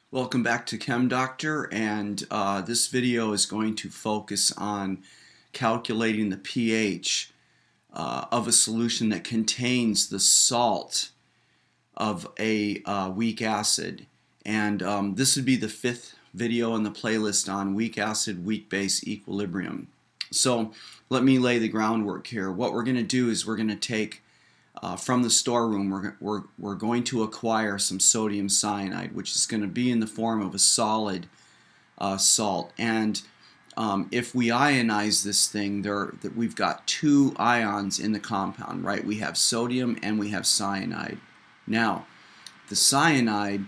Welcome back to ChemDoctor, and this video is going to focus on calculating the pH of a solution that contains the salt of a weak acid. And this would be the fifth video in the playlist on weak acid, weak base equilibrium. So let me lay the groundwork here. What we're going to do is we're going to take from the storeroom, we're going to acquire some sodium cyanide, which is going to be in the form of a solid salt. And if we ionize this thing, we've got two ions in the compound, right? We have sodium and we have cyanide. Now, the cyanide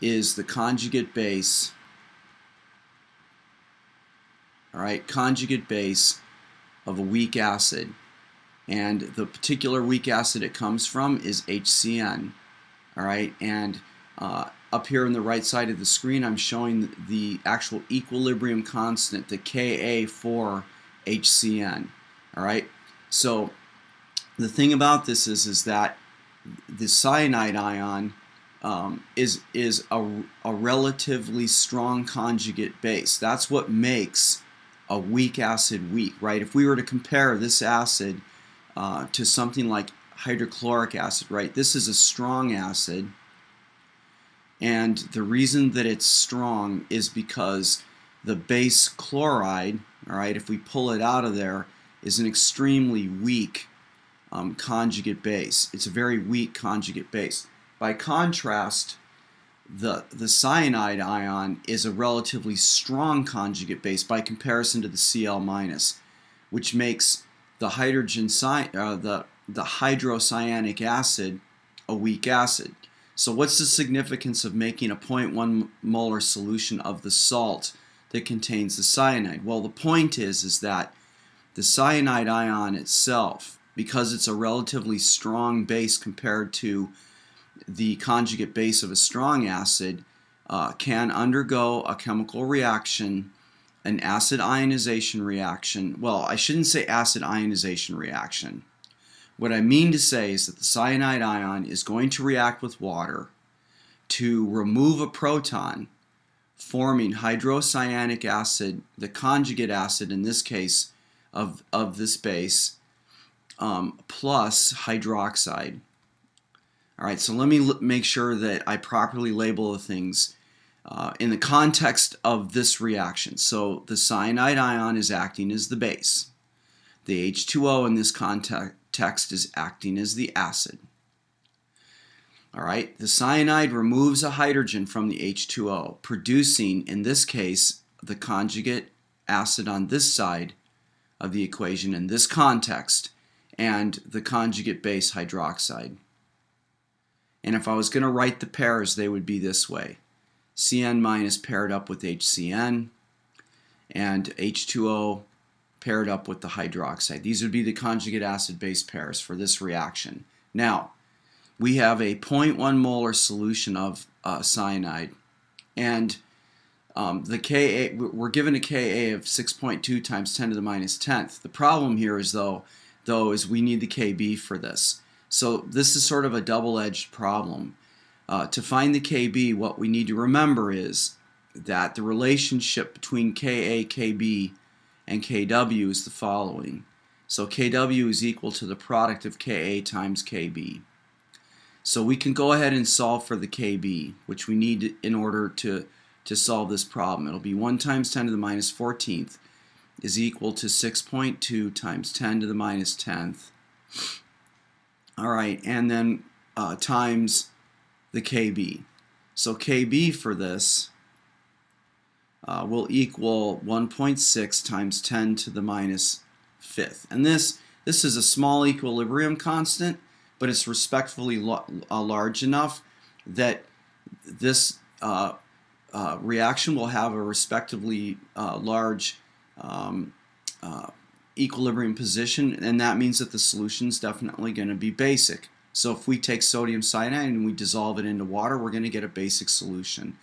is the conjugate base, all right, conjugate base of a weak acid. And the particular weak acid it comes from is HCN. All right, and up here on the right side of the screen, I'm showing the actual equilibrium constant, the Ka for HCN. All right, so the thing about this is that the cyanide ion is a relatively strong conjugate base. That's what makes a weak acid weak, right? If we were to compare this acid to something like hydrochloric acid, right? This is a strong acid, and the reason that it's strong is because the base chloride, all right, if we pull it out of there, is an extremely weak conjugate base. It's a very weak conjugate base. By contrast, the cyanide ion is a relatively strong conjugate base by comparison to the Cl-, which makes the hydrocyanic acid a weak acid. So what's the significance of making a 0.1 molar solution of the salt that contains the cyanide? Well, the point is that the cyanide ion itself, because it's a relatively strong base compared to the conjugate base of a strong acid, can undergo a chemical reaction, an acid ionization reaction. Well, I shouldn't say acid ionization reaction. What I mean to say is that the cyanide ion is going to react with water to remove a proton, forming hydrocyanic acid, the conjugate acid in this case of this base, plus hydroxide. All right, so let me make sure that I properly label the things in the context of this reaction. So the cyanide ion is acting as the base. The H2O in this context is acting as the acid. All right, the cyanide removes a hydrogen from the H2O, producing, in this case, the conjugate acid on this side of the equation in this context, and the conjugate base hydroxide. And if I was going to write the pairs, they would be this way. Cn- paired up with HCN, and H2O paired up with the hydroxide. These would be the conjugate acid-base pairs for this reaction. Now, we have a 0.1 molar solution of cyanide, and the Ka, we're given a Ka of 6.2 times 10 to the minus 10th. The problem here is though is we need the Kb for this. So this is sort of a double-edged problem. To find the Kb, what we need to remember is that the relationship between Ka, Kb, and Kw is the following. So Kw is equal to the product of Ka times Kb. So we can go ahead and solve for the Kb, which we need in order to solve this problem. It'll be 1 times 10 to the minus 14th is equal to 6.2 times 10 to the minus 10th. All right, and then times the Kb. So Kb for this will equal 1.6 times 10 to the minus 5th. And this is a small equilibrium constant, but it's respectfully large enough that this reaction will have a respectively large equilibrium position, and that means that the solution is definitely going to be basic. So if we take sodium cyanide and we dissolve it into water, we're going to get a basic solution.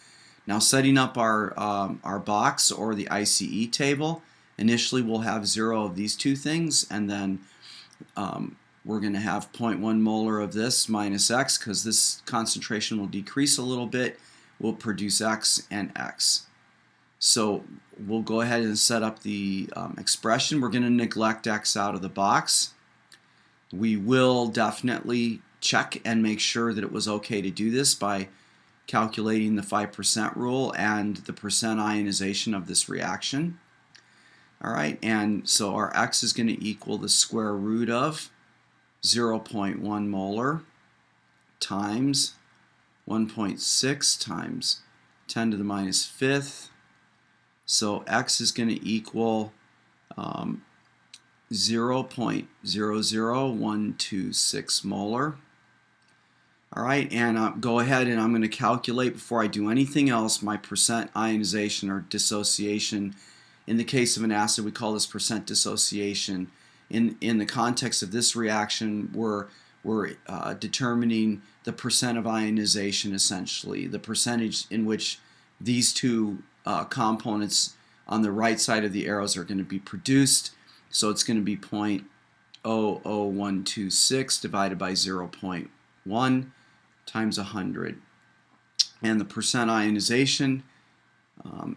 Now, setting up our box or the ICE table, initially we'll have 0 of these two things, and then we're going to have 0.1 molar of this minus X, because this concentration will decrease a little bit will produce X and X. So we'll go ahead and set up the expression. We're going to neglect X out of the box. We will definitely check and make sure that it was okay to do this by calculating the 5% rule and the percent ionization of this reaction. All right, and so our X is going to equal the square root of 0.1 molar times 1.6 times 10 to the minus fifth. So X is going to equal 0.00126 molar. All right, and go ahead and I'm going to calculate before I do anything else my percent ionization or dissociation. In the case of an acid, we call this percent dissociation. In the context of this reaction, we're determining the percent of ionization, essentially, the percentage in which these two components on the right side of the arrows are going to be produced. So it's going to be 0.00126 divided by 0.1 times 100. And the percent ionization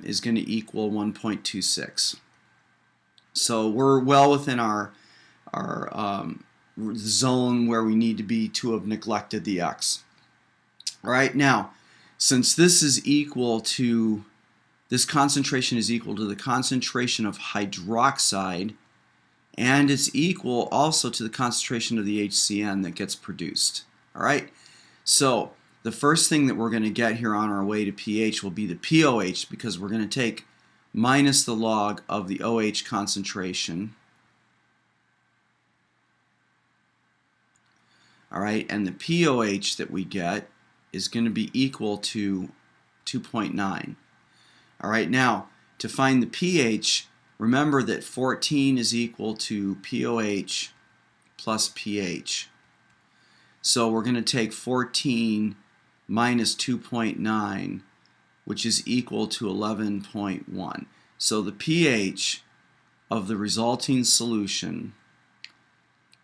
is going to equal 1.26. So we're well within our zone where we need to be to have neglected the X. All right, now, since this concentration is equal to the concentration of hydroxide, and it's equal also to the concentration of the HCN that gets produced. All right, so the first thing that we're going to get here on our way to pH will be the pOH, because we're going to take minus the log of the OH concentration. All right, and the pOH that we get is going to be equal to 2.9. All right, now to find the pH, remember that 14 is equal to pOH plus pH. So we're going to take 14 minus 2.9, which is equal to 11.1. So the pH of the resulting solution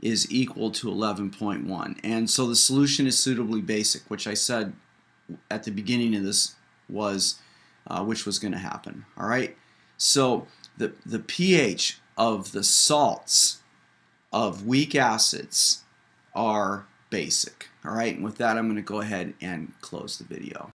is equal to 11.1. And so the solution is suitably basic, which I said at the beginning of this was which was going to happen. All right. So the pH of the salts of weak acids are basic. All right. And with that, I'm going to go ahead and close the video.